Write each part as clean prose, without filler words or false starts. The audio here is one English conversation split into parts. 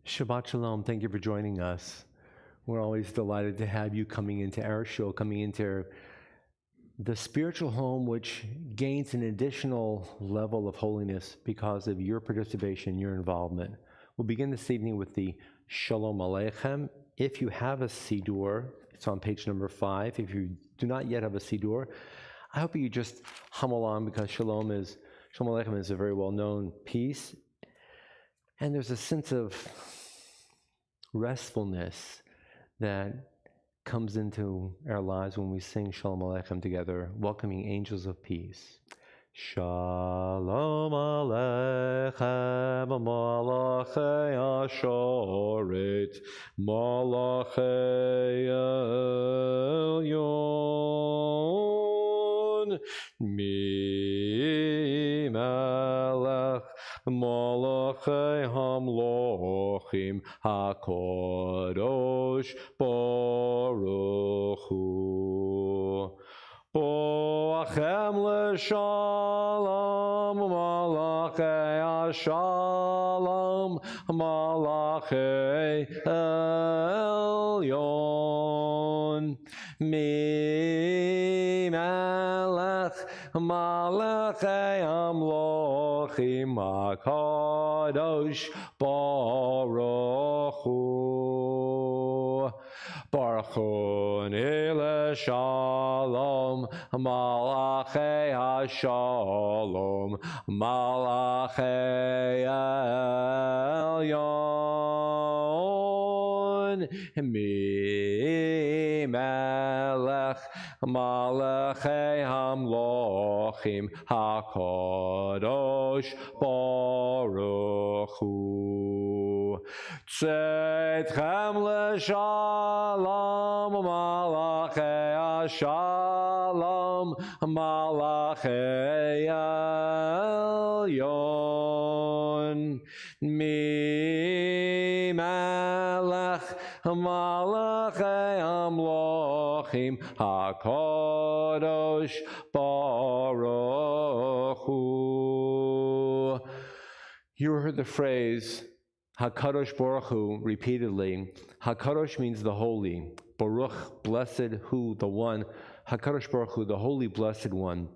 Shabbat Shalom. Thank you for joining us. We're always delighted to have you coming into our show, coming into the spiritual home, which gains an additional level of holiness because of your participation, your involvement. We'll begin this evening with the Shalom Aleichem. If you have a Siddur, it's on page number 5. If you do not yet have a Siddur, I hope you just hum along because Shalom Aleichem is a very well-known piece. And there's a sense of restfulness that comes into our lives when we sing Shalom Aleichem together, welcoming angels of peace. Shalom Aleichem, Malachei Ashoret, Malachei Elyon, Mi Melech Malachei Hamlochim HaKadosh Baruch Hu. Boachem l'shalom, malachei ashalom, malachei elyon, mi melech, malachei amlochim, HaKadosh Baruch Hu. Baruch Hu Shalom, Malachei HaShalom, Malachei Elyon, Mi Melech, Malachei Hamlochim, HaKadosh Baruch Hu. Tzedchem l'shalom, malachei ashalom, malachei elyon, mi melech, malachei amlochim, HaKadosh Baruch Hu. You heard the phrase HaKadosh Baruch Hu repeatedly. HaKadosh means the holy. Baruch, blessed, Hu, the one. HaKadosh Baruch Hu, the holy, blessed one.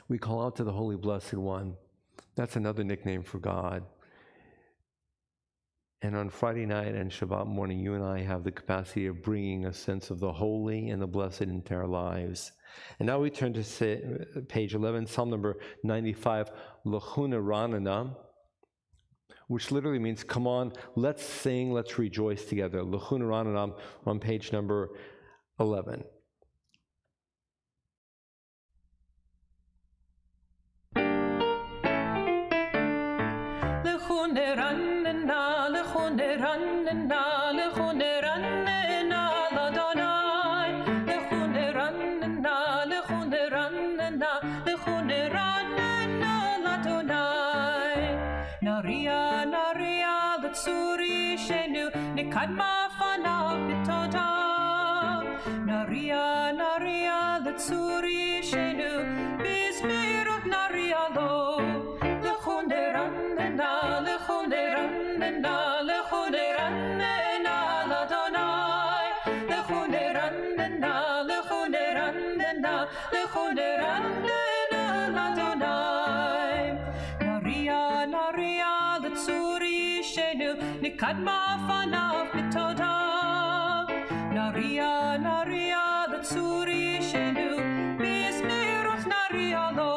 We call out to the holy, blessed one. That's another nickname for God. And on Friday night and Shabbat morning, you and I have the capacity of bringing a sense of the holy and the blessed into our lives. And now we turn to page 11, Psalm number 95, L'chuna Ranana, which literally means, come on, let's sing, let's rejoice together. L'chuna Ranana on page number 11. L'chuna Ranana, L'chuna Ranana, L'chuna Ranana, l'Adonai. L'chuna Ranana, L'chuna Ranana, L'chuna Ranana, l'Adonai. Naria, Naria, l'tzuri shenu, nikadma fanav b'toda. Naria, Naria, l'tzuri shenu, bizmirot Naria lo. L'chuna Ranana, L'chuna Ranana, L'chuna Ranana, l'Adonai. L'chuna Ranana, L'chuna Ranana, L'chuna Ranana, l'Adonai. Naria, Naria, l'tzuri shenu, nikadma fanav b'toda. Naria, Naria, l'tzuri shenu, bizmirot Naria lo.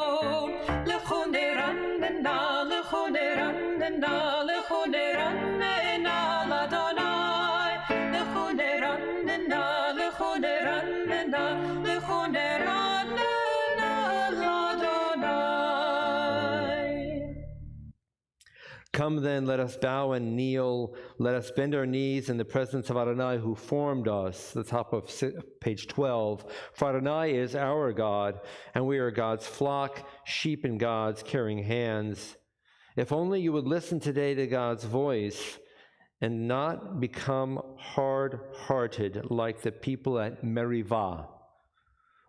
L'chuna Ranana, L'chuna Ranana, L'chuna Ranana, l'Adonai. L'chuna Ranana, L'chuna Ranana, L'chuna Ranana, l'Adonai. Come then, let us bow and kneel. Let us bend our knees in the presence of Adonai who formed us. The top of page 12. For Adonai is our God, and we are God's flock, sheep in God's caring hands. If only you would listen today to God's voice and not become hard-hearted like the people at Merivah,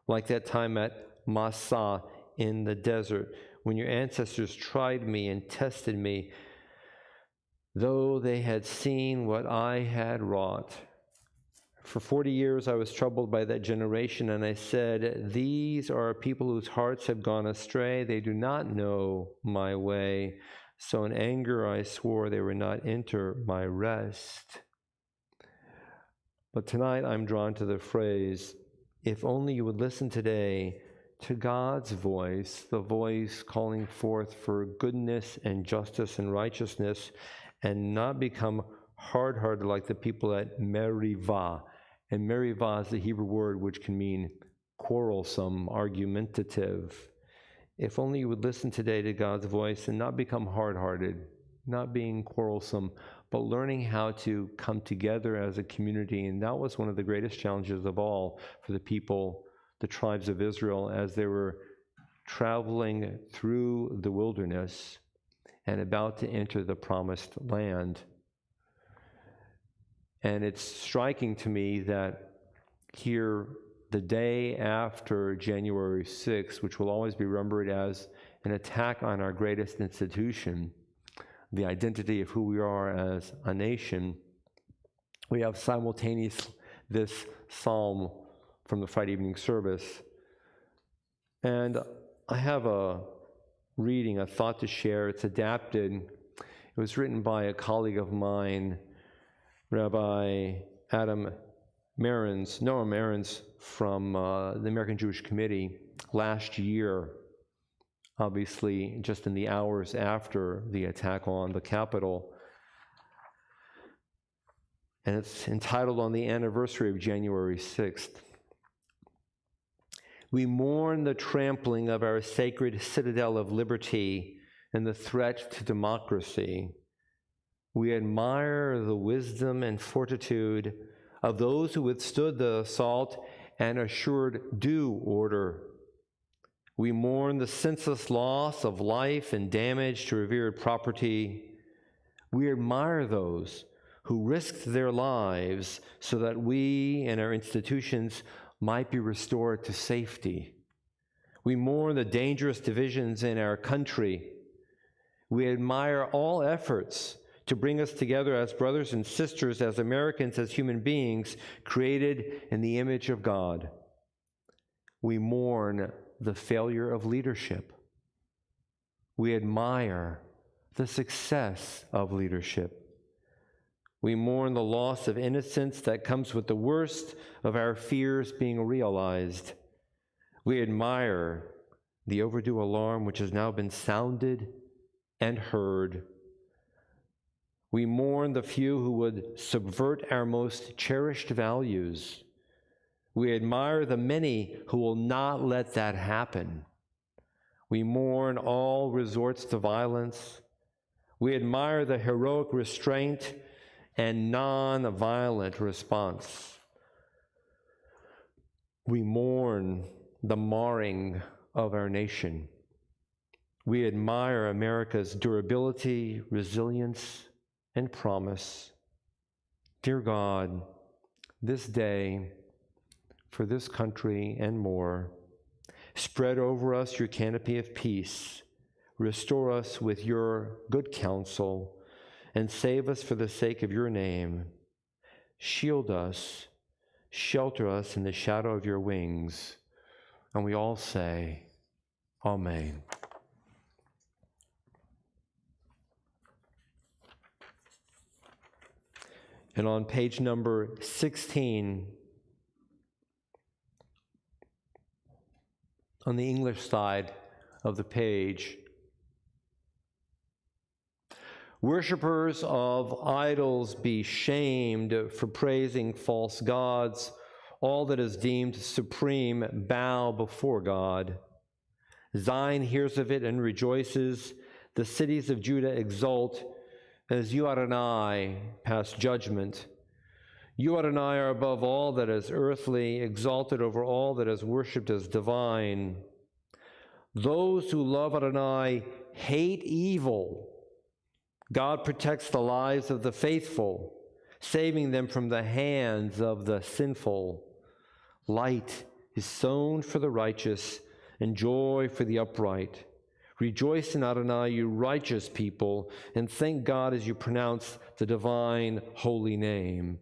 like that time at Massah in the desert, when your ancestors tried me and tested me, though they had seen what I had wrought. For 40 years I was troubled by that generation, and I said, these are a people whose hearts have gone astray. They do not know my way. So in anger I swore they would not enter my rest. But tonight I'm drawn to the phrase, if only you would listen today to God's voice, the voice calling forth for goodness and justice and righteousness, and not become hard-hearted like the people at Merivah. And Merivah is the Hebrew word which can mean quarrelsome, argumentative. If only you would listen today to God's voice and not become hard-hearted, not being quarrelsome, but learning how to come together as a community. And that was one of the greatest challenges of all for the people, the tribes of Israel, as they were traveling through the wilderness and about to enter the promised land. And it's striking to me that here, the day after January 6th, which will always be remembered as an attack on our greatest institution, the identity of who we are as a nation, we have simultaneous this psalm from the Friday evening service. And I have a reading, a thought to share. It's adapted. It was written by a colleague of mine, Rabbi Noah Marins from the American Jewish Committee last year, obviously just in the hours after the attack on the Capitol. And it's entitled On the Anniversary of January 6th. We mourn the trampling of our sacred citadel of liberty and the threat to democracy. We admire the wisdom and fortitude of those who withstood the assault and assured due order. We mourn the senseless loss of life and damage to revered property. We admire those who risked their lives so that we and our institutions might be restored to safety. We mourn the dangerous divisions in our country. We admire all efforts to bring us together as brothers and sisters, as Americans, as human beings created in the image of God. We mourn the failure of leadership. We admire the success of leadership. We mourn the loss of innocence that comes with the worst of our fears being realized. We admire the overdue alarm which has now been sounded and heard. We mourn the few who would subvert our most cherished values. We admire the many who will not let that happen. We mourn all resorts to violence. We admire the heroic restraint and non-violent response. We mourn the marring of our nation. We admire America's durability, resilience, and promise. Dear God, this day, for this country and more, spread over us your canopy of peace, restore us with your good counsel, and save us for the sake of your name. Shield us, shelter us in the shadow of your wings. And we all say, Amen. And on page number 16, on the English side of the page, worshippers of idols be shamed for praising false gods. All that is deemed supreme bow before God. Zion hears of it and rejoices. The cities of Judah exult as you, Adonai, pass judgment. You, Adonai, are above all that is earthly, exalted over all that is worshipped as divine. Those who love Adonai hate evil. God protects the lives of the faithful, saving them from the hands of the sinful. Light is sown for the righteous and joy for the upright. Rejoice in Adonai, you righteous people, and thank God as you pronounce the divine holy name.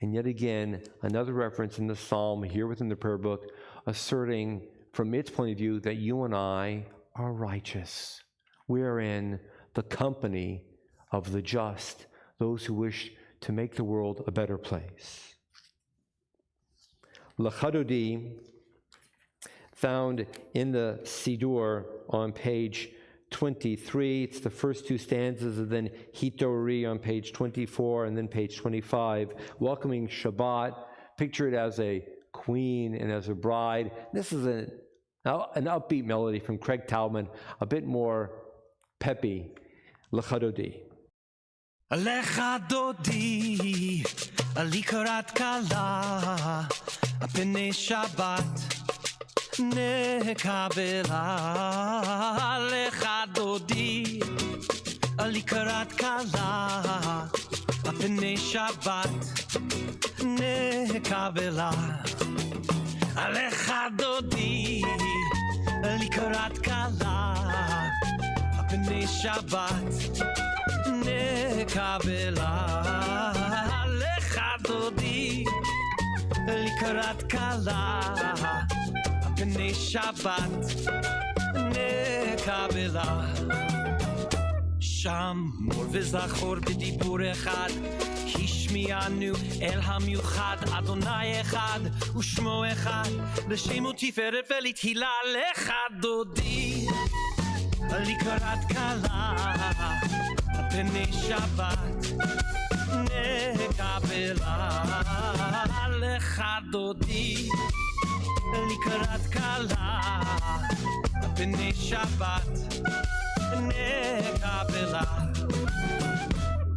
And yet again, another reference in the psalm here within the prayer book, asserting from its point of view that you and I are righteous. We are in the company of the just, those who wish to make the world a better place. L'chadodi, found in the Siddur on page 23. It's the first two stanzas, and then Hitori on page 24, and then page 25, welcoming Shabbat. Picture it as a queen and as a bride. This is an upbeat melody from Craig Talman, a bit more peppy. L'chadodi. L'chadodi, likarat kala, p'nei Shabbat. Nekabela l'chadodi likarat kala p'nei Shabbat nekabela l'chadodi likarat kala p'nei Shabbat nekabela l'chadodi likarat kala p'nei Shabbat nekabela שמור וזכור בדיבור אחד השמיענו אל המיוחד אדוני אחד ושמו אחד לשם ותפארת ולתהילה לך דודי לקראת כלה פני שבת נקבלה לך דודי לקראת כלה פני שבת נקבלה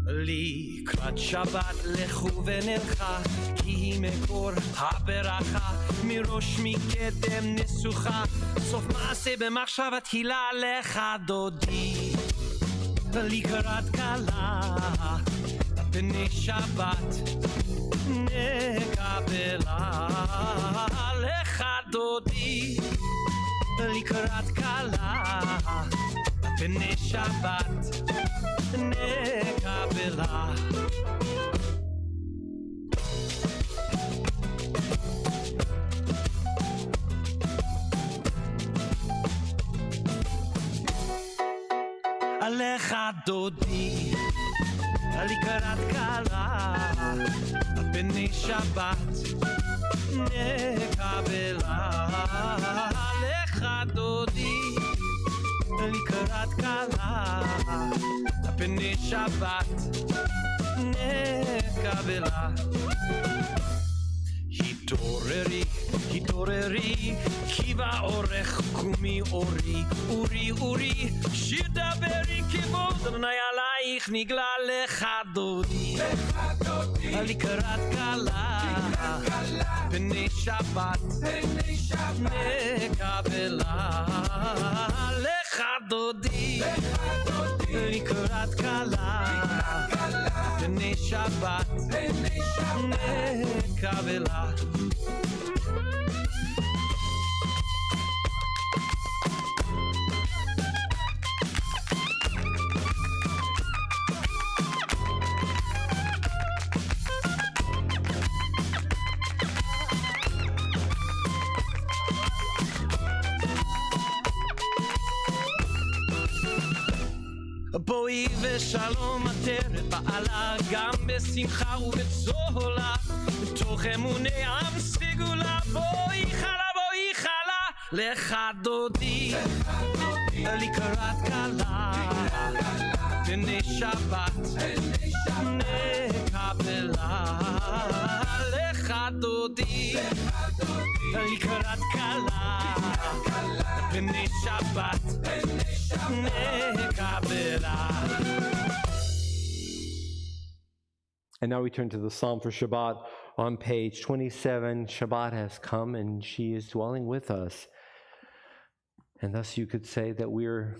לקראת שבת לכו ונלכה כי היא מקור הברכה מראש מקדם נסוכה סוף מעשה במחשבה תחילה לך דודי לקראת כלה פני שבת נקבלה לך דודי לקראת כלה פני שבת נקבלה לך דודי לקראת כלה פני שבת נקבלה לך דודי לקראת כלה פני שבת נקבלה התעוררי התעוררי כי באורך קומי אורי אורי אורי שיר דברי כבוד אדוני עלייך נגלה לך דודי לקראת כלה פני שבת נקבלה לך דודי לקראת כלה פני שבת נקבלה בואי ושלום עטרת בעלה גם בשמחה ובצהלה בתוך אמוני עם סגולה בואי חלה לך דודי לקראת כלה פני שבת נקבלה לך דודי לקראת כלה פני שבת And now we turn to the Psalm for Shabbat on page 27. Shabbat has come and she is dwelling with us. And thus you could say that we're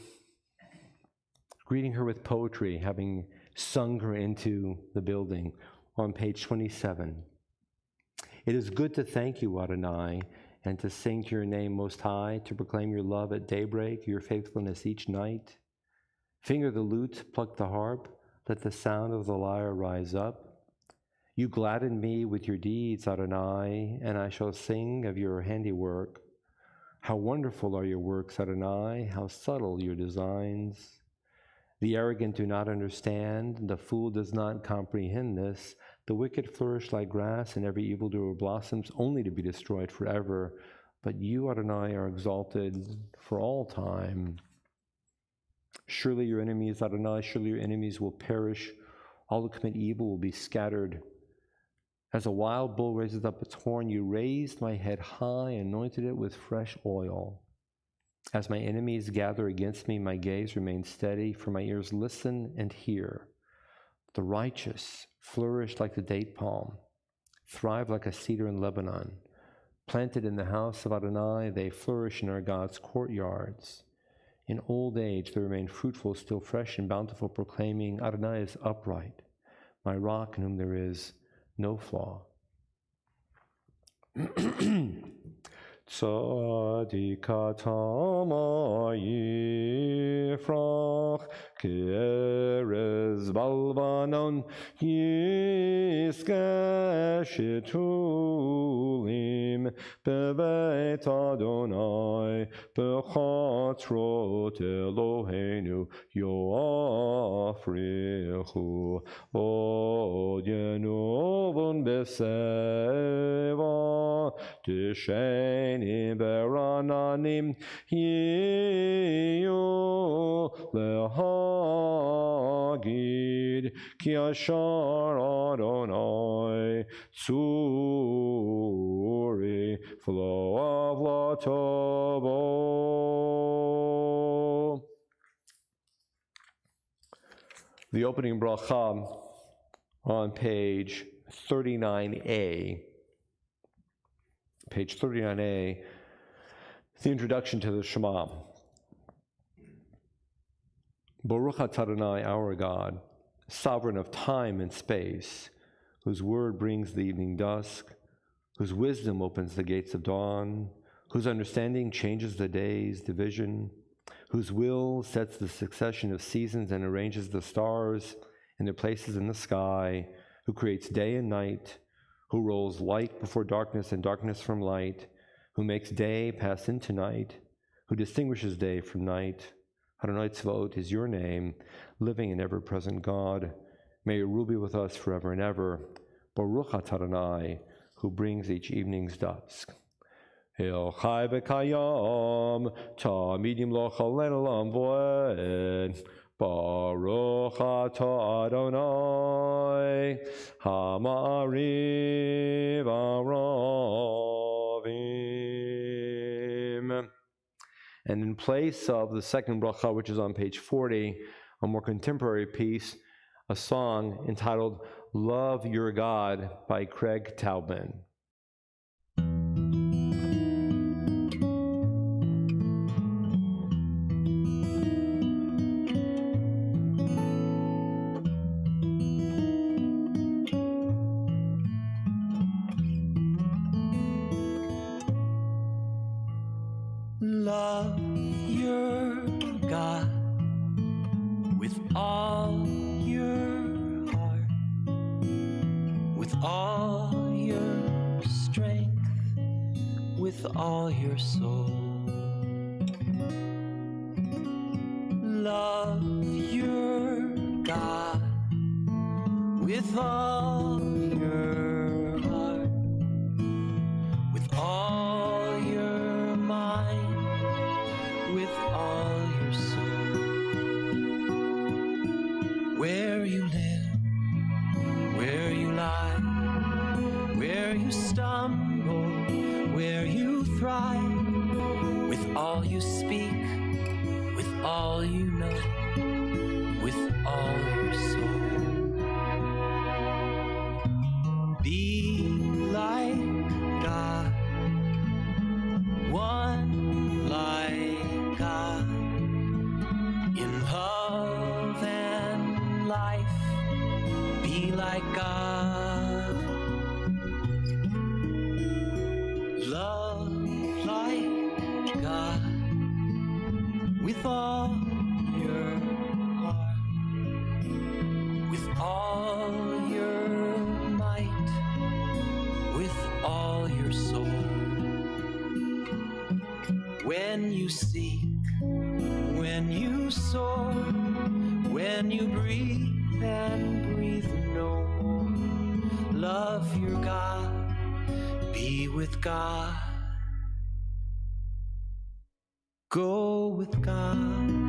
greeting her with poetry, having sung her into the building on page 27. It is good to thank you, Adonai, and to sing to your name most high, to proclaim your love at daybreak, your faithfulness each night. Finger the lute, pluck the harp, let the sound of the lyre rise up. You gladden me with your deeds, Adonai, and I shall sing of your handiwork. How wonderful are your works, Adonai, how subtle your designs. The arrogant do not understand, the fool does not comprehend this. The wicked flourish like grass, and every evildoer blossoms only to be destroyed forever. But you, Adonai, are exalted for all time. Surely your enemies, Adonai, surely your enemies will perish. All who commit evil will be scattered. As a wild bull raises up its horn, you raised my head high, anointed it with fresh oil. As my enemies gather against me, my gaze remains steady, for my ears listen and hear. The righteous flourish like the date palm, thrive like a cedar in Lebanon. Planted in the house of Adonai, they flourish in our God's courtyards. In old age, they remain fruitful, still fresh and bountiful, proclaiming, Adonai is upright, my rock in whom there is no flaw. Tzadikatama yifrach ke'erez balvanon yiskeh shetulim beveit Adonai bechatrot Eloheinu yoafrichu od yenuvon beseva tishenim berananim yiyu lehagid ki ashar Adonai tzuri floav latovo. The opening bracha on page 39a. Page 39a, the introduction to the Shema. Baruch atah Adonai, our God, sovereign of time and space, whose word brings the evening dusk, whose wisdom opens the gates of dawn, whose understanding changes the day's division, whose will sets the succession of seasons and arranges the stars in their places in the sky, who creates day and night, who rolls light before darkness and darkness from light, who makes day pass into night, who distinguishes day from night. Adonai Tzvaot is your name, living and ever-present God. May your rule be with us forever and ever. Baruch atah Adonai, who brings each evening's dusk. El chai v'kayam, tamidim lo chalen olam voed. Baruch atah Adonai, ha'ma'ariv aravim. And in place of the second bracha, which is on page 40, a more contemporary piece, a song entitled Love Your God by Craig Taubman. Love your God with all your heart, with all your strength, with all your soul. Love your God with all your heart, with all your mind, with all your soul. Where you live, where you lie, where you stumble, where you thrive, with all you speak, with all you know, with all your soul. Be like God, one like God, in love and life. Be like God. Love when you seek, when you soar, when you breathe and breathe no more. Love your God, be with God, go with God.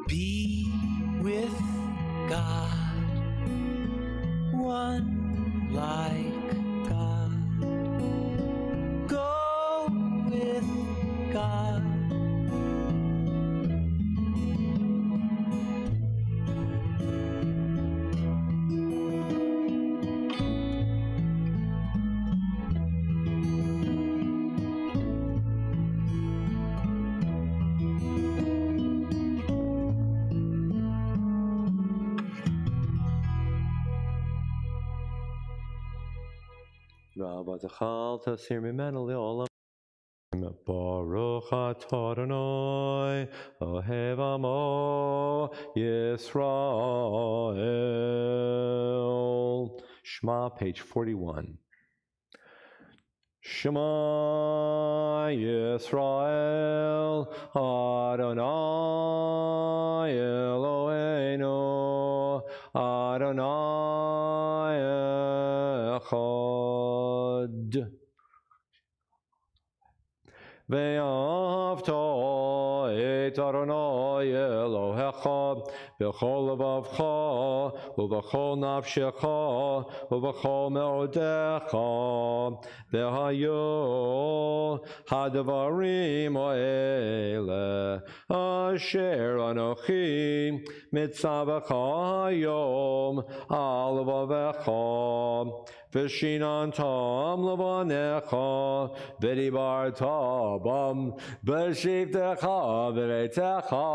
Be with God, one like God. Go with God. Baruch atah Adonai, ohev amo Yisrael. Shema, page 41. Shema Yisrael, Adonai Eloheinu, Adonai Echad. Ve'ahavta et Adonai Elohecha b'chol levavcha u'b'chol nafshecha u'b'chol me'odecha v'hayu hadvarim ha'ele asher anochi mitzavecha hayom al levavecha v'shinantam levanecha v'dibarta bam b'shivtecha v'reitecha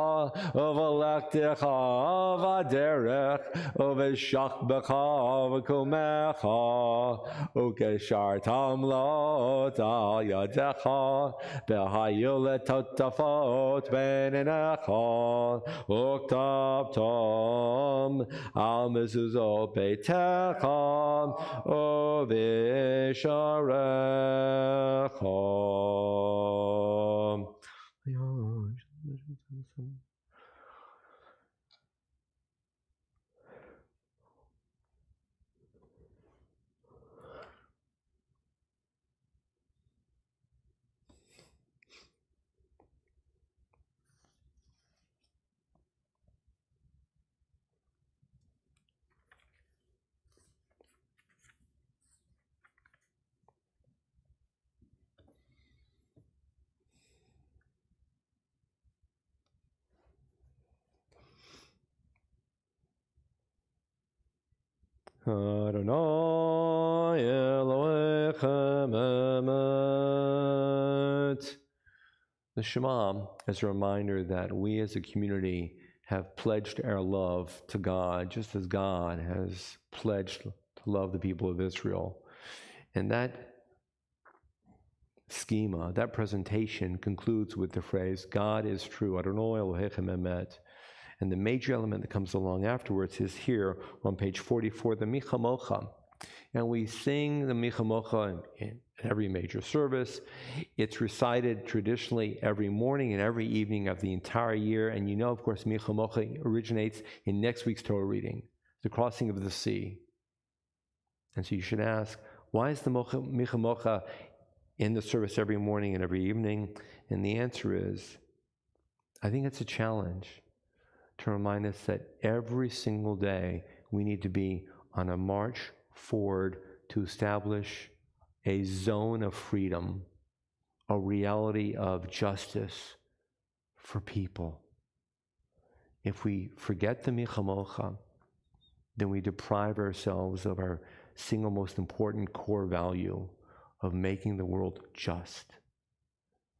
u'v'lektecha v'derech u'v'shachbecha v'kumecha u'keshartam lot al yadecha v'hayu letotafot b'einecha u'ktaptam al mezuzot beitecha u'v'sharecha. Adonai Elohechem emet. The Shema is a reminder that we as a community have pledged our love to God, just as God has pledged to love the people of Israel. And that schema, that presentation concludes with the phrase, God is true, Adonai Elohechem emet. And the major element that comes along afterwards is here on page 44, the Michamocha. And we sing the Michamocha in every major service. It's recited traditionally every morning and every evening of the entire year. And you know, of course, Michamocha originates in next week's Torah reading, the crossing of the sea. And so you should ask, why is the Michamocha in the service every morning and every evening? And the answer is, I think it's a challenge to remind us that every single day we need to be on a march forward to establish a zone of freedom, a reality of justice for people. If we forget the Michamocha, then we deprive ourselves of our single most important core value of making the world just.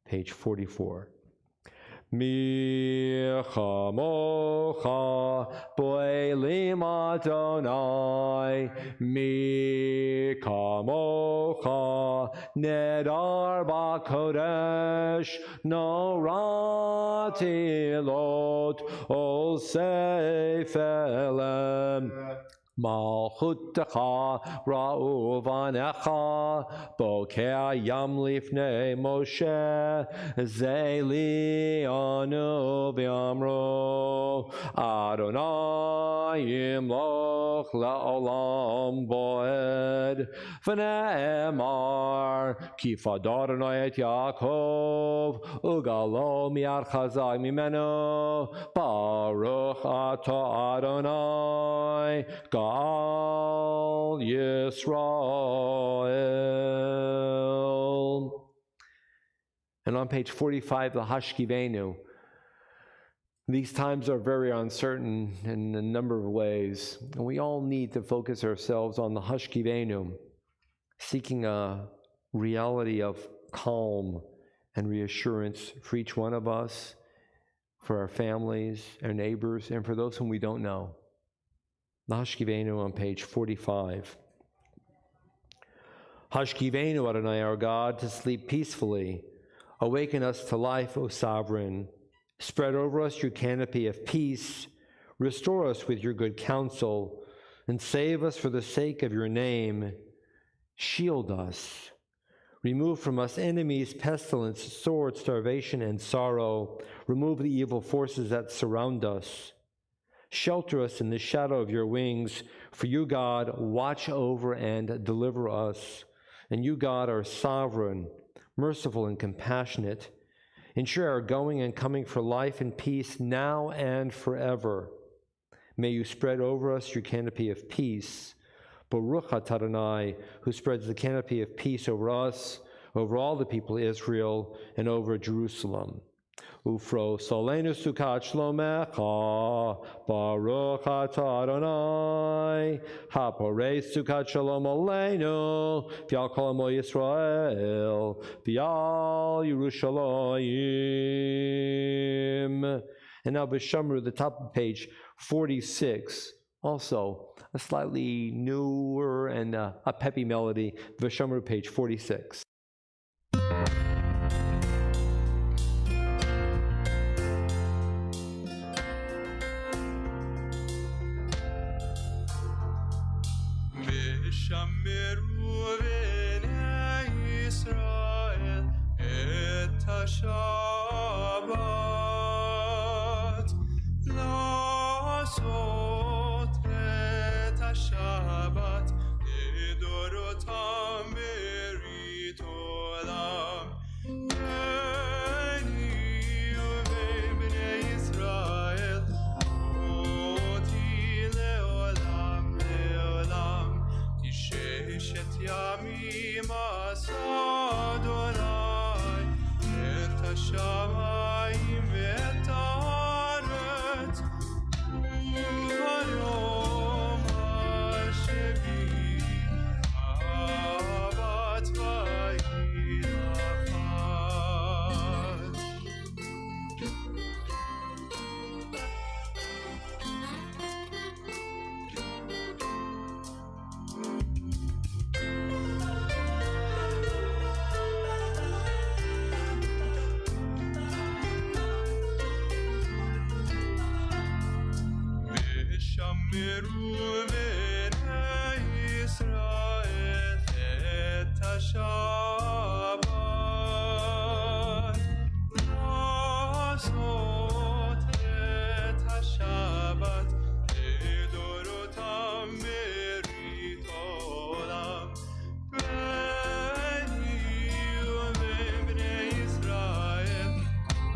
Page 44. Mi chamocha poelim Adonai, mi kamocha nedar b'kodesh, norati lot ol sefelem. Malchutecha ra'u vanecha bokeh yam lifnei Moshe zeli anu v'amro Adonai yimloch la'olam voed v'ne'emar ki fadar Adonai et Yaakov ugalo mi'ad chazak mimenu baruch atah Adonai Gal Yisrael. And on page 45, the Hashkivenu. These times are very uncertain in a number of ways, and we all need to focus ourselves on the Hashkivenu, seeking a reality of calm and reassurance for each one of us, for our families, our neighbors, and for those whom we don't know. Hashkivenu on page 45. Hashkivenu, Adonai, our God, to sleep peacefully. Awaken us to life, O Sovereign. Spread over us your canopy of peace. Restore us with your good counsel, and save us for the sake of your name. Shield us. Remove from us enemies, pestilence, sword, starvation, and sorrow. Remove the evil forces that surround us. Shelter us in the shadow of your wings, for you, God, watch over and deliver us. And you, God, are sovereign, merciful, and compassionate. Ensure our going and coming for life and peace now and forever. May you spread over us your canopy of peace. Baruch atah Adonai, who spreads the canopy of peace over us, over all the people of Israel, and over Jerusalem. Ufro solenu sukat shlomecha, baruch atah Adonai, haporei sukat shalom aleinu, v'al kol amo Yisrael, v'al Yerushalayim. And now B'Shamru, the top of page 46, also a slightly newer and a peppy melody. B'Shamru, page 46. Shameru b'nei Yisrael et Shabbat, la'asot et Shabbat לדורותם ברית עולם. ביני ובין בני ישראל אותי לעולם לעולם. ששת ימים עשה אדוני את השמיים ואת הארץ, וביום השביעי שבת ויהי נחת. ושמרו בני ישראל את השבת, לעשות את השבת לדורותם ברית עולם. ביני ובין בני ישראל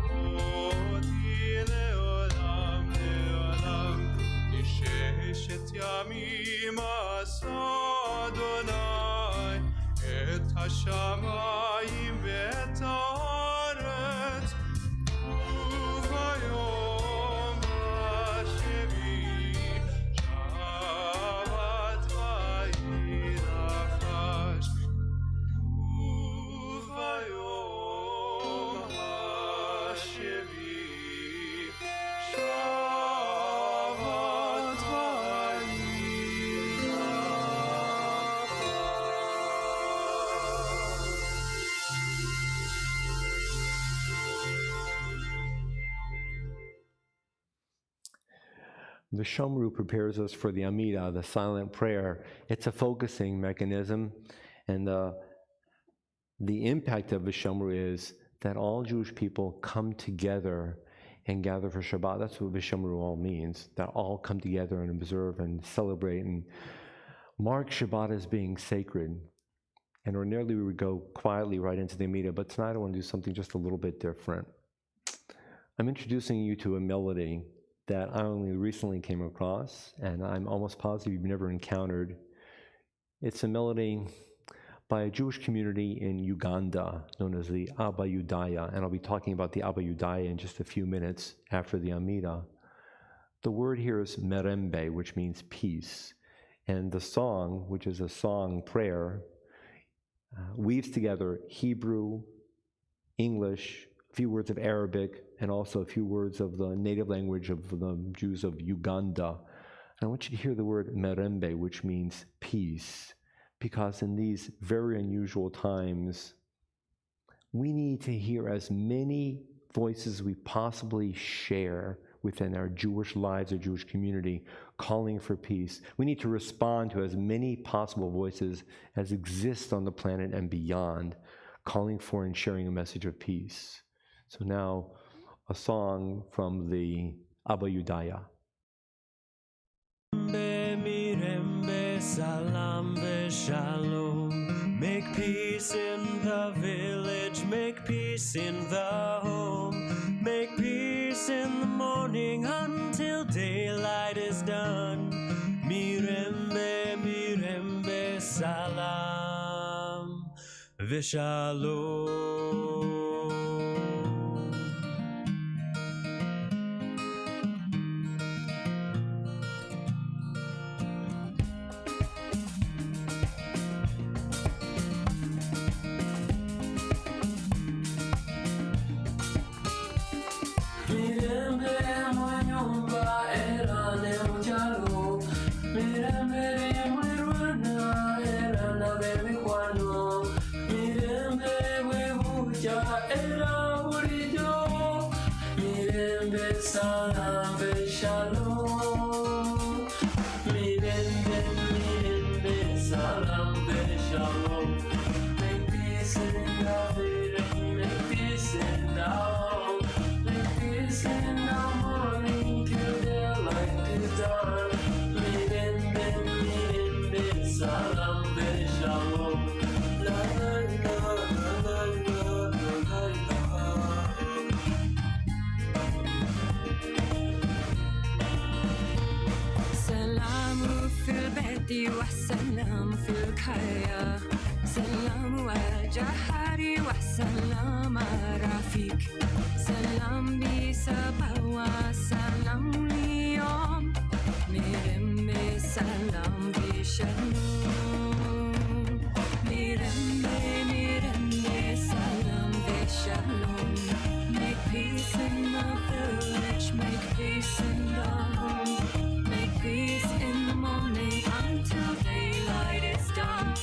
אותי לעולם לעולם. ששת ימים עשה אדוני את השמיים ואת הארץ, וביום השביעי שבת The Shomru prepares us for the Amida, the silent prayer. It's a focusing mechanism, and the impact of the Shomru is that all Jewish people come together and gather for Shabbat. That's what V'Shomru all means, that all come together and observe and celebrate and mark Shabbat as being sacred. And ordinarily we would go quietly right into the Amida, but tonight I want to do something just a little bit different. I'm introducing you to a melody that I only recently came across, and I'm almost positive you've never encountered. It's a melody by a Jewish community in Uganda known as the Abba Yudaya, and I'll be talking about the Abba Yudaya in just a few minutes after the Amida. The word here is merembe, which means peace, and the song, which is a song prayer, weaves together Hebrew, English, a few words of Arabic, and also a few words of the native language of the Jews of Uganda. And I want you to hear the word merembe, which means peace, because in these very unusual times, we need to hear as many voices as we possibly share within our Jewish lives, our Jewish community, calling for peace. We need to respond to as many possible voices as exist on the planet and beyond, calling for and sharing a message of peace. So now, a song from the Abba Yudaya. Salam v'shalom. Make peace in the village, make peace in the home, make peace in the morning until daylight is done. Mirembe, mirembe, salam v'shalom. Salam v'shalom. Mirembe, mirembe, salam v'shalom. Make peace in the village, make peace in the home, make peace in the morning till daylight is done. Mirembe, mirembe, salam v'shalom. La la la la la la la la. والسلام في الحياة سلام وجهاري والسلام رفيق سلام بسبا وسلام اليوم مرمي سلام بشلوم مرمي سلام بشلوم. Make peace in the village, make peace in the home, make peace in the morning until daylight is done.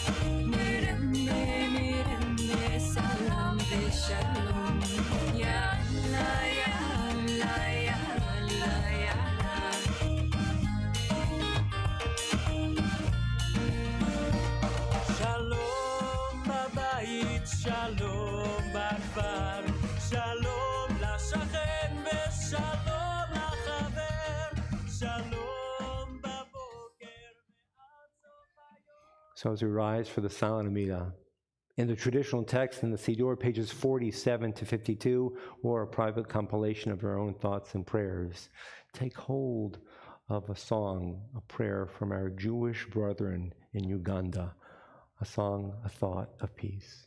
Mirembe, mirembe, salam v'shalom. Ya Allah, ya Allah, ya Allah, ya Allah. Shalom b'bayit, shalom בכפר, שלום לשכן ושלום לחבר, שלום בבוקר ועד סוף היום. So as we rise for the silent Amida, in the traditional text in the Siddur, pages 47 to 52, or a private compilation of our own thoughts and prayers, take hold of a song, a prayer from our Jewish brethren in Uganda, a song, a thought of peace.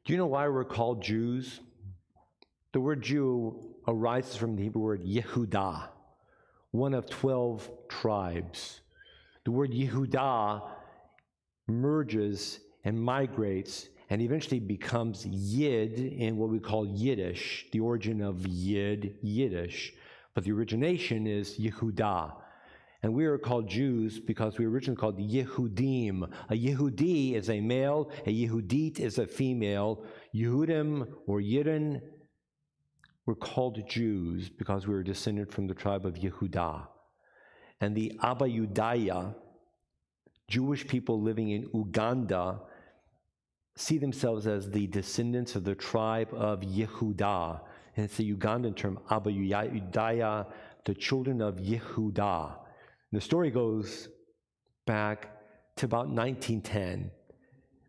Do you know why we're called Jews? The word Jew arises from the Hebrew word Yehudah, one of 12 tribes. The word Yehudah merges and migrates and eventually becomes Yid in what we call Yiddish, the origin of Yid, Yiddish. But the origination is Yehudah. And we are called Jews because we were originally called Yehudim. A Yehudi is a male, a Yehudit is a female. Yehudim or Yidden were called Jews because we were descended from the tribe of Yehudah. And the Abba Yudaya, Jewish people living in Uganda, see themselves as the descendants of the tribe of Yehudah. And it's a Ugandan term, Abba Yudaya, the children of Yehudah. And the story goes back to about 1910,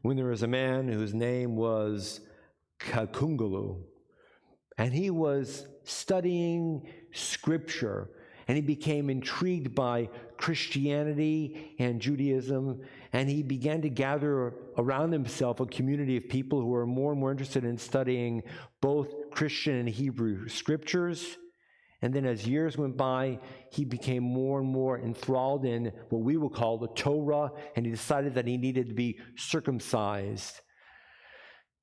when there was a man whose name was Kakungulu, and he was studying scripture, and he became intrigued by Christianity and Judaism, and he began to gather around himself a community of people who were more and more interested in studying both Christian and Hebrew scriptures. And then as years went by, he became more and more enthralled in what we will call the Torah, and he decided that he needed to be circumcised.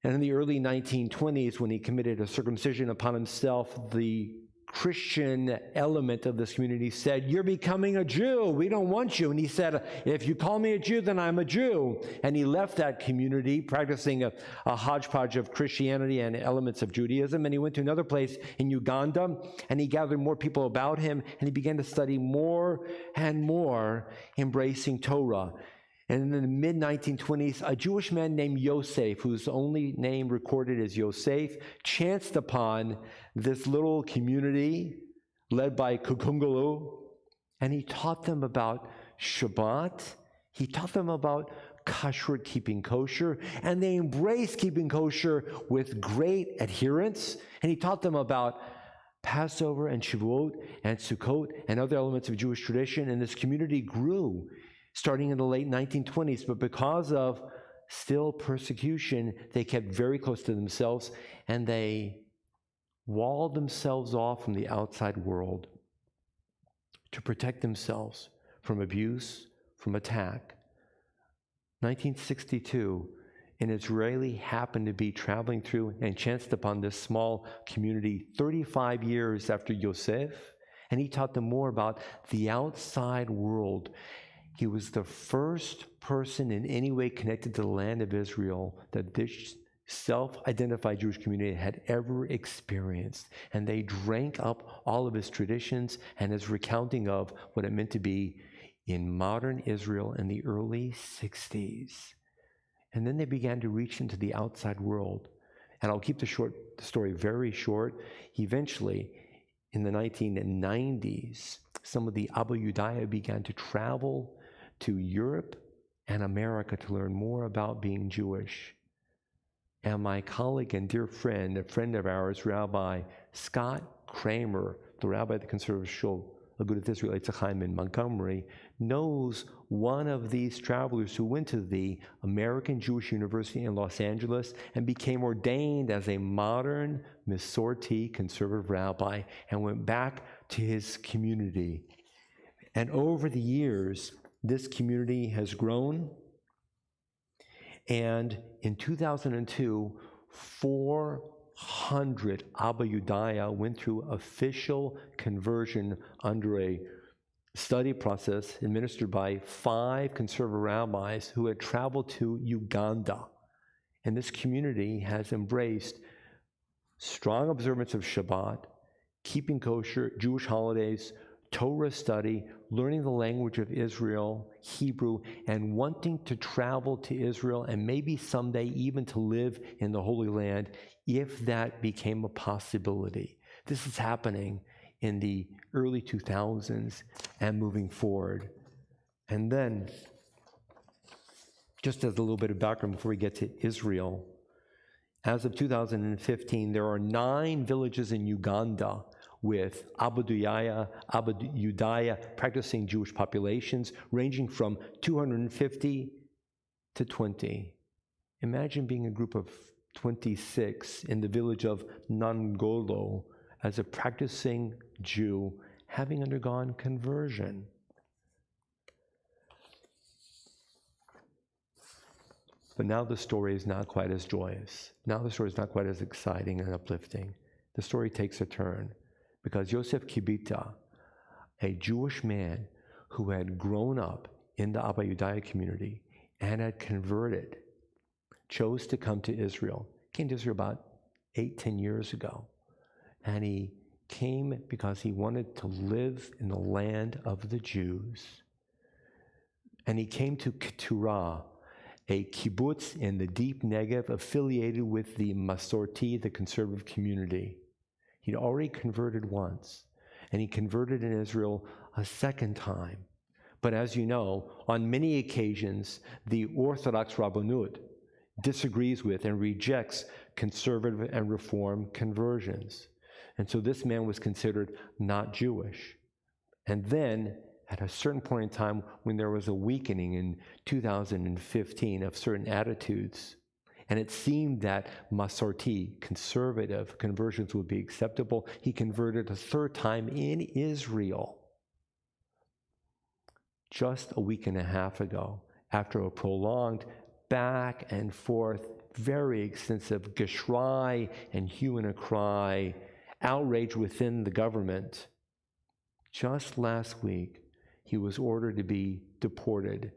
And in the early 1920s, when he committed a circumcision upon himself, the Christian element of this community said, "You're becoming a Jew. We don't want you." And he said, "If you call me a Jew, then I'm a Jew." And he left that community, practicing a hodgepodge of Christianity and elements of Judaism. And he went to another place in Uganda, and he gathered more people about him, and he began to study more and more, embracing Torah. And in the mid-1920s, a Jewish man named Yosef, whose only name recorded is Yosef, chanced upon this little community led by Kukungulu, and he taught them about Shabbat. He taught them about kashrut, keeping kosher, and they embraced keeping kosher with great adherence. And he taught them about Passover and Shavuot and Sukkot and other elements of Jewish tradition, and this community grew starting in the late 1920s, but because of still persecution, they kept very close to themselves, and they walled themselves off from the outside world to protect themselves from abuse, from attack. 1962, an Israeli happened to be traveling through and chanced upon this small community 35 years after Yosef, and he taught them more about the outside world. He was the first person in any way connected to the land of Israel that this self-identified Jewish community had ever experienced. And they drank up all of his traditions and his recounting of what it meant to be in modern Israel in the early 60s. And then they began to reach into the outside world. And I'll keep the story very short. Eventually, in the 1990s, some of the Abba Yudaya began to travel to Europe and America to learn more about being Jewish. And my colleague and dear friend, a friend of ours, Rabbi Scott Kramer, the rabbi of the conservative shul, Agudath Israel Eitz Chaim in Montgomery, knows one of these travelers who went to the American Jewish University in Los Angeles and became ordained as a modern Masorti conservative rabbi and went back to his community. And over the years, this community has grown. And in 2002, 400 Abba Yudaya went through official conversion under a study process administered by 5 conservative rabbis who had traveled to Uganda. And this community has embraced strong observance of Shabbat, keeping kosher, Jewish holidays, Torah study, learning the language of Israel, Hebrew, and wanting to travel to Israel and maybe someday even to live in the Holy Land if that became a possibility. This is happening in the early 2000s and moving forward. And then, just as a little bit of background before we get to Israel, as of 2015, there are 9 villages in Uganda with Abba Yudaya practicing Jewish populations ranging from 250 to 20. Imagine being a group of 26 in the village of Nangolo as a practicing Jew having undergone conversion. But now the story is not quite as joyous. Now the story is not quite as exciting and uplifting. The story takes a turn because Yosef Kibita, a Jewish man who had grown up in the Abba Yudaya community and had converted, chose to come to Israel. Came to Israel about 8-10 years ago. And he came because he wanted to live in the land of the Jews. And he came to Keturah, a kibbutz in the deep Negev affiliated with the Masorti, the conservative community. He'd already converted once, and he converted in Israel a second time. But as you know, on many occasions, the Orthodox Rabbanut disagrees with and rejects conservative and reform conversions. And so this man was considered not Jewish. And then, at a certain point in time, when there was a weakening in 2015 of certain attitudes, and it seemed that Masorti, conservative conversions would be acceptable, he converted a third time in Israel. Just a week and a half ago, after a prolonged back and forth, very extensive geschrei and hue and a cry, outrage within the government, just last week, he was ordered to be deported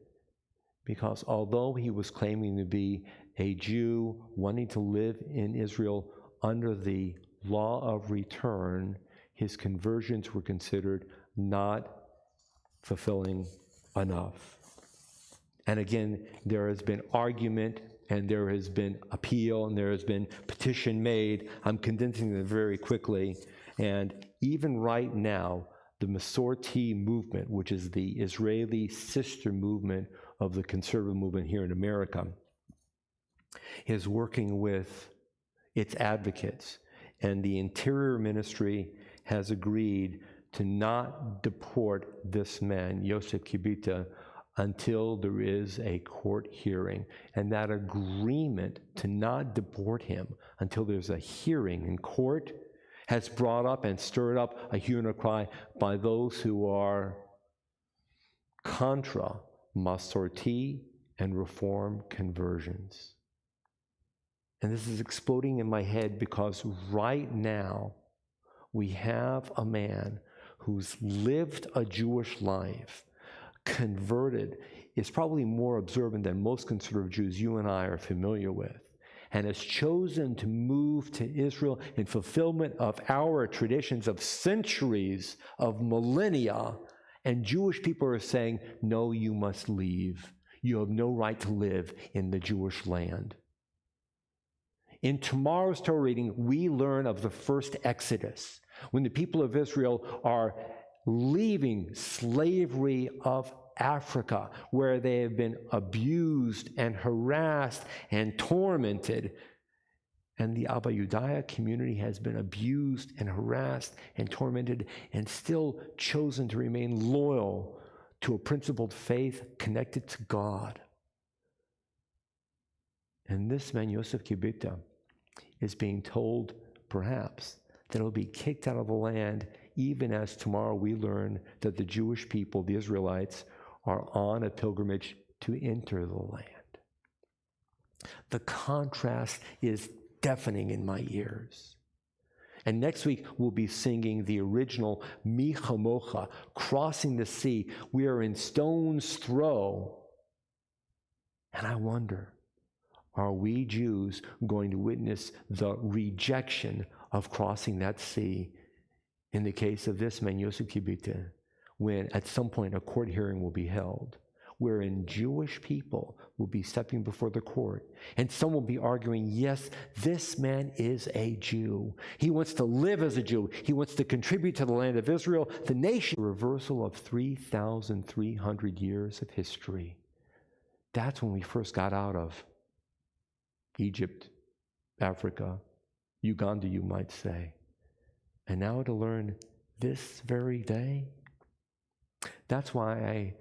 because although he was claiming to be a Jew wanting to live in Israel under the law of return, his conversions were considered not fulfilling enough. And again, there has been argument and there has been appeal and there has been petition made. I'm condensing them very quickly. And even right now, the Masorti movement, which is the Israeli sister movement of the conservative movement here in America, is working with its advocates. And the Interior Ministry has agreed to not deport this man, Yosef Kibita, until there is a court hearing. And that agreement to not deport him until there's a hearing in court has brought up and stirred up a hue and a cry by those who are contra Masorti and Reform conversions. And this is exploding in my head because right now we have a man who's lived a Jewish life, converted, is probably more observant than most conservative Jews you and I are familiar with, and has chosen to move to Israel in fulfillment of our traditions of centuries, of millennia. And Jewish people are saying, no, you must leave. You have no right to live in the Jewish land. In tomorrow's Torah reading, we learn of the first Exodus, when the people of Israel are leaving slavery of Africa, where they have been abused and harassed and tormented. And the Abba Yudaya community has been abused and harassed and tormented and still chosen to remain loyal to a principled faith connected to God. And this man, Yosef Kibita, is being told, perhaps, that he'll be kicked out of the land, even as tomorrow we learn that the Jewish people, the Israelites, are on a pilgrimage to enter the land. The contrast is deafening in my ears. And next week, we'll be singing the original Mi Chamocha, Crossing the Sea. We are in stone's throw. And I wonder, are we Jews going to witness the rejection of crossing that sea in the case of this man, Yosef Kibita, when at some point a court hearing will be held, wherein Jewish people will be stepping before the court, and some will be arguing, yes, this man is a Jew. He wants to live as a Jew. He wants to contribute to the land of Israel, the nation. A reversal of 3,300 years of history. That's when we first got out of Egypt, Africa, Uganda, you might say. And now to learn this very day. That's why I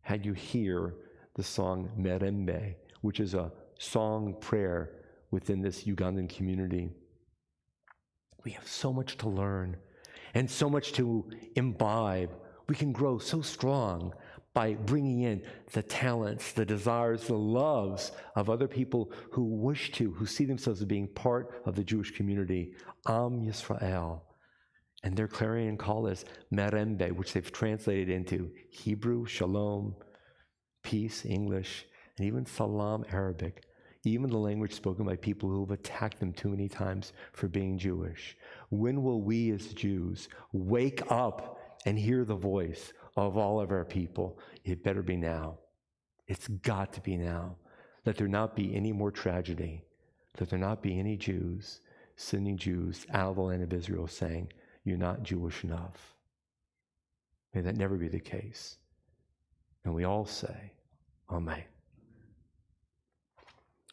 had you hear the song Merembe, which is a song prayer within this Ugandan community. We have so much to learn and so much to imbibe. We can grow so strong by bringing in the talents, the desires, the loves of other people who see themselves as being part of the Jewish community, Am Yisrael. And their clarion call is Merembe, which they've translated into Hebrew, Shalom, peace, English, and even Salam, Arabic, even the language spoken by people who have attacked them too many times for being Jewish. When will we as Jews wake up and hear the voice of all of our people? It better be now. It's got to be now. Let there not be any more tragedy. Let there not be any Jews, Sunni Jews out of the land of Israel saying, you're not Jewish enough. May that never be the case. And we all say, Amen.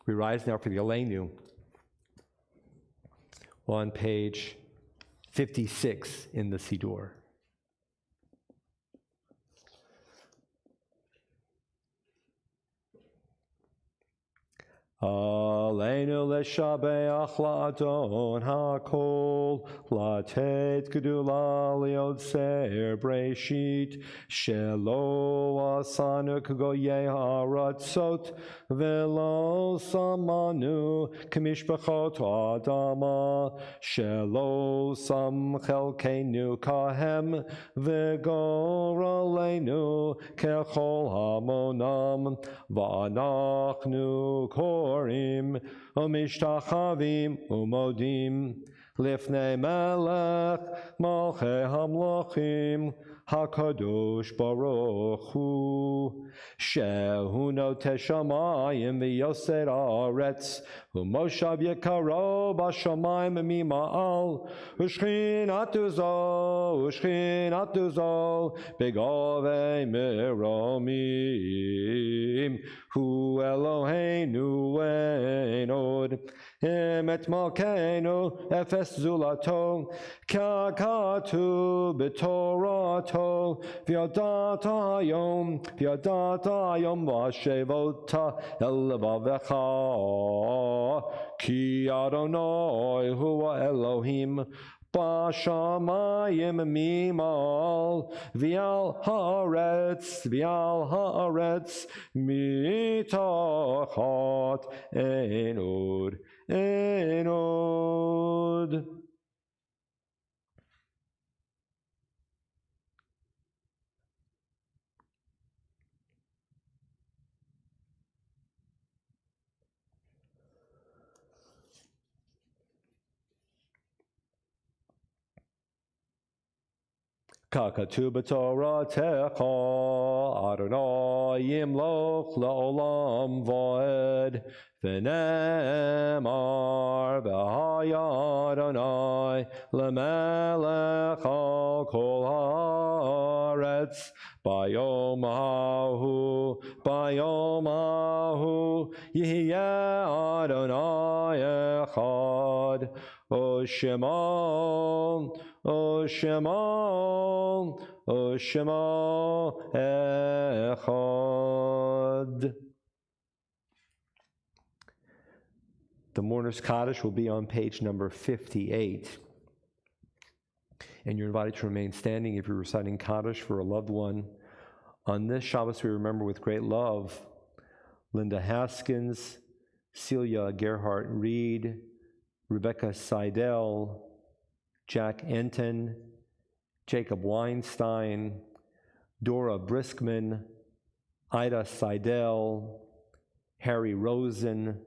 We rise now for the Aleinu on page 56 in the Siddur. Aleinu leshabeach la'adon ha'kol, latet gedula liotzer breshit, shelo asanu k'goyei ha'aratzot, velo samanu k'mishpachot ha'adama, shelo sam chelkeinu kahem, v'gor aleinu kechol hamonam, v'anachnu korim umishtachavim umodim lifnei melech malchei hamlochim hakadosh baruch hu shehu noteh shamayim v'yoser haaretz umoshav yekaro b'shamayim mima'al ushchinatu zo begovei meromim hu Eloheinu ein od emet malkeinu efes zulato kakatu b'torato v'yadata hayom v'ashevota el levavecha ki Adonai huwa Elohim Bashamayim mimal v'al haaretz mitachat ein od. Kakatu b'toratecha Adonai yimloch la'olam va'ed v'nemar v'haya Adonai lemelech al kol haaretz bayom hahu yihyeh Adonai echad O Shema echad. The mourner's Kaddish will be on page number 58. And you're invited to remain standing if you're reciting Kaddish for a loved one. On this Shabbos, we remember with great love Linda Haskins, Celia Gerhardt Reed, Rebecca Seidel, Jack Enton, Jacob Weinstein, Dora Briskman, Ida Seidel, Harry Rosen,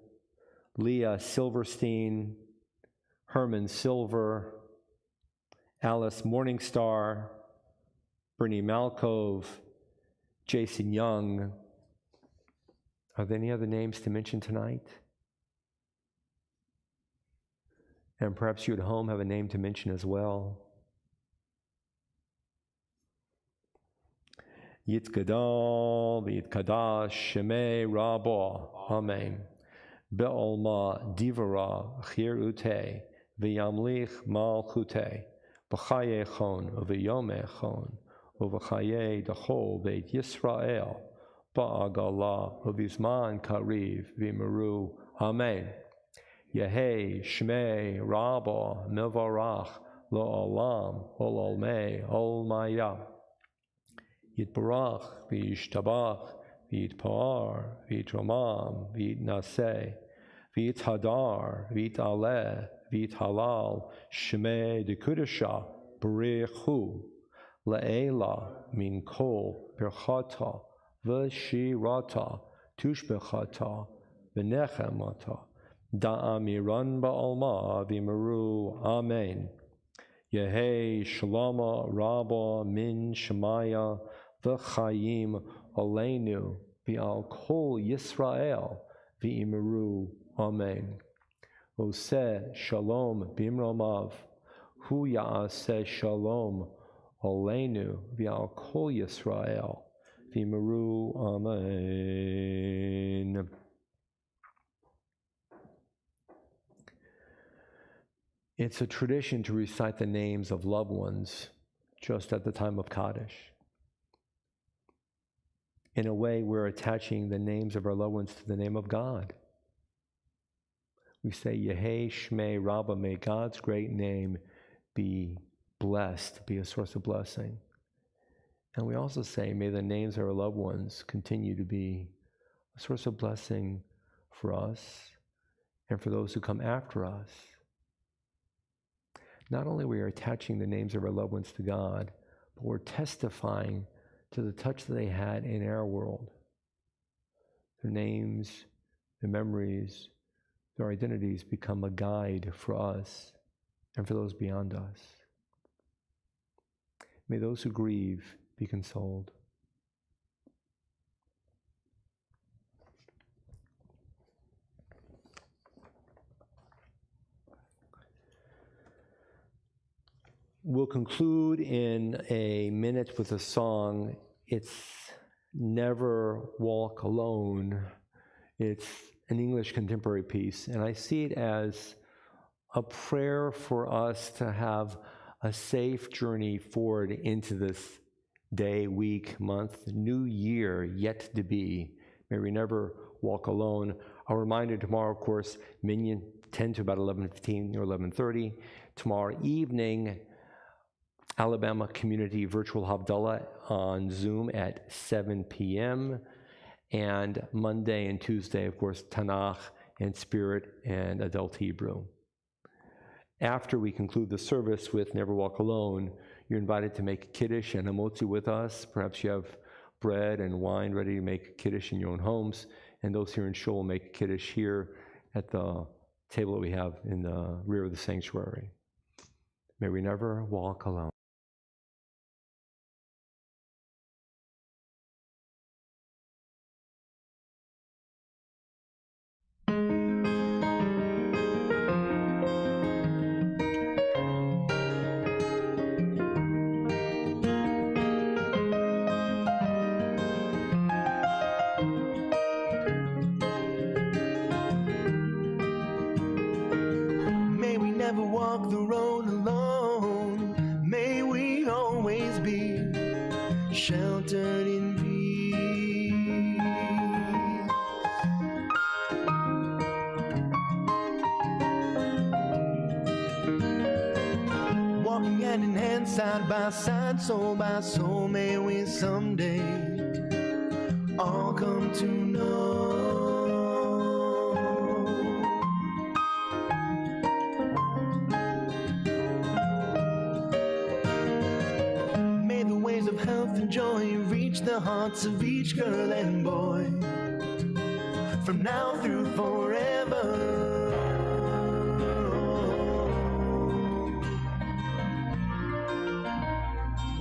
Leah Silverstein, Herman Silver, Alice Morningstar, Bernie Malkov, Jason Young. Are there any other names to mention tonight? And perhaps you at home have a name to mention as well. Yitgadal v'yitkadash shemei rabba. Amen. Be'olma divara chir ute v'yamlich malchute b'chayechon v'yomechon v'chaye dachol beit Yisrael ba'agala v'vizman kariv v'meru. Amen. Yehei Shmei Rabba Mevarach Lo'olam Ololmei Olmaya Yitbarach V'yishtabach V'yitpar V'yitromam V'yitnaseh V'yithadar V'yitaleh V'yithalal Shmei Dekudesha B'rechu Le'ela Min Kol Birchata V'shirata Tushbechata V'nechemata Da'amiran ba'alma v'meru Amen. Yehei Shalama Rabba Min Shemaya V'chayim Aleinu V'al Kol Yisrael V'meru Amen. Oseh Shalom Bimromav Hu Ya'aseh Shalom Aleinu V'al Kol Yisrael V'meru Amen. It's a tradition to recite the names of loved ones just at the time of Kaddish. In a way, we're attaching the names of our loved ones to the name of God. We say, Yehei Shmei Rabba, may God's great name be blessed, be a source of blessing. And we also say, may the names of our loved ones continue to be a source of blessing for us and for those who come after us. Not only are we attaching the names of our loved ones to God, but we're testifying to the touch that they had in our world. Their names, their memories, their identities become a guide for us and for those beyond us. May those who grieve be consoled. We'll conclude in a minute with a song. It's Never Walk Alone. It's an English contemporary piece, and I see it as a prayer for us to have a safe journey forward into this day, week, month, new year yet to be. May we never walk alone. A reminder tomorrow, of course, Minyan 10 to about 11:15 or 11:30. Tomorrow evening, Alabama Community Virtual Havdalah on Zoom at 7 p.m. And Monday and Tuesday, of course, Tanakh and Spirit and Adult Hebrew. After we conclude the service with Never Walk Alone, you're invited to make Kiddush and Hamotzi with us. Perhaps you have bread and wine ready to make Kiddush in your own homes. And those here in Shul will make Kiddush here at the table that we have in the rear of the sanctuary. May we never walk alone. May we never walk the road alone. May we always be sheltered in peace. Walking hand in hand, side by side, soul by soul, may we someday all come to know. May the ways of health and joy reach the hearts of each girl and boy, from now through forever.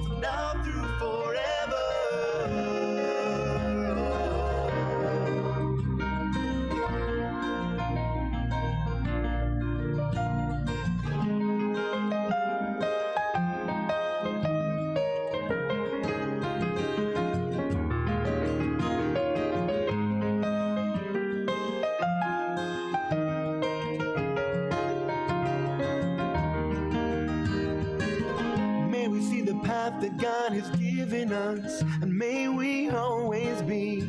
From now through forever. May we see the path that God has given us, and may we always be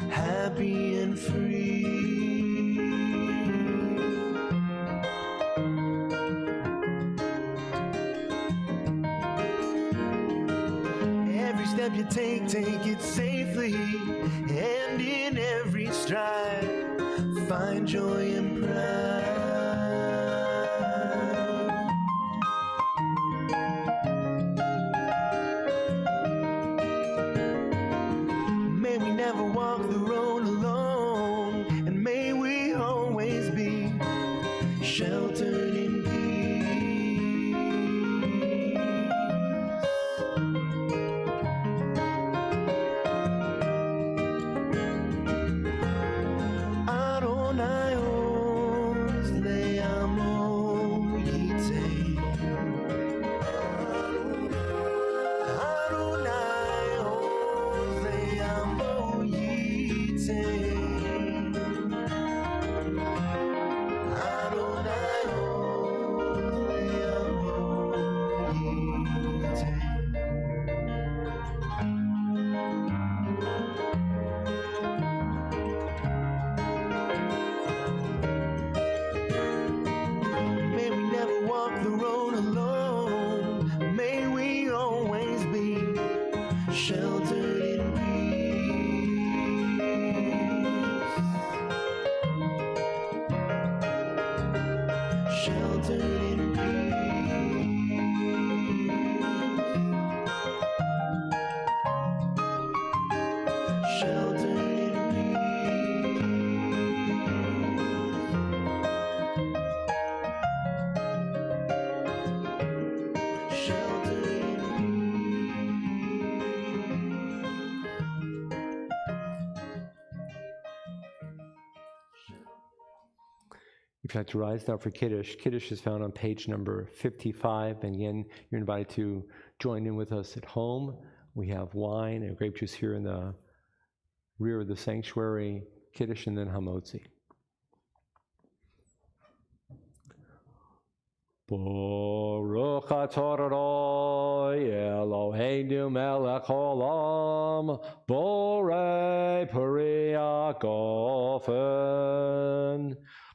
happy and free. step you take, take it safely. And in every stride, find joy and pride. May we never walk the road alone, and may we always be sheltered in peace. Adonai oz le'amo yiteh. Adonai oz le'amo yiteh. Adonai oz le'amo yiteh. May we never walk the road alone. May we always be sheltered in peace. Sheltered in peace. Sheltered in peace. Sheltered in If you'd like to rise now for Kiddush, Kiddush is found on page number 55. And again, you're invited to join in with us at home. We have wine and grape juice here in the rear of the sanctuary, Kiddush and then Hamotzi. Baruch atah Adonai Eloheinu melech haolam borei peri ha'gofen.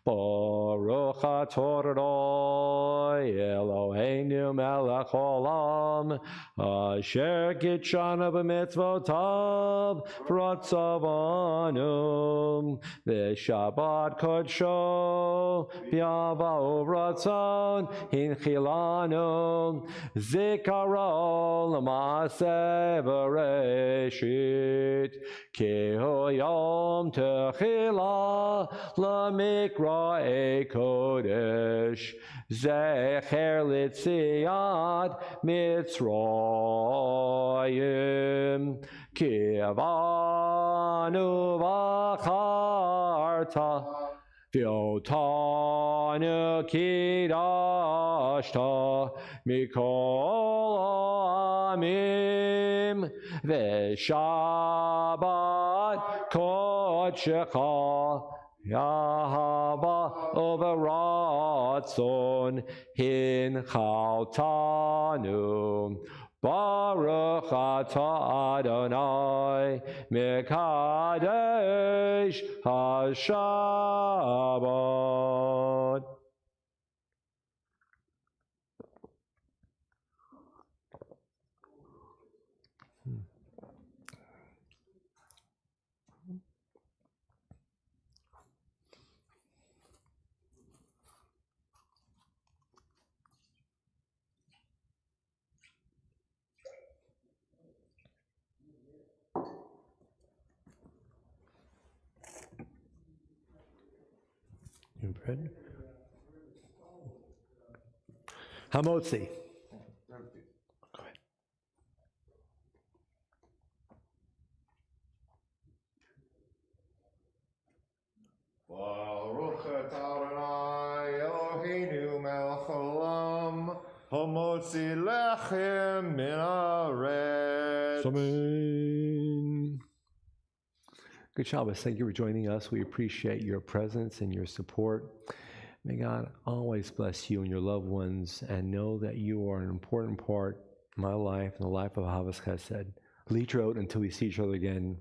Baruch atah Adonai Eloheinu melech haolam asher kitshanu b'mitzvotav v'ratzavanu v'shabbat kodsho b'yava uvratzon hinchilanu zikaron l'maaseh v'reshit ki hu yom techila l'mikra kodesh zecher litziat mitzrayim ki avanu v'acharta v'otanu kidashta mikol amim v'shabbat kodshecha Yahava overatzon hinchaltanu Baruch atah Adonai mekadesh hashabbat. Bread. Hamotzi. Go ahead. Baruch atah Adonai Eloheinu melech haolam hamotzi lechem min haaretz. Amen. Good Shabbos. Thank you for joining us. We appreciate your presence and your support. May God always bless you and your loved ones, and know that you are an important part of my life and the life of Ahavas Chesed. Litrot until we see each other again.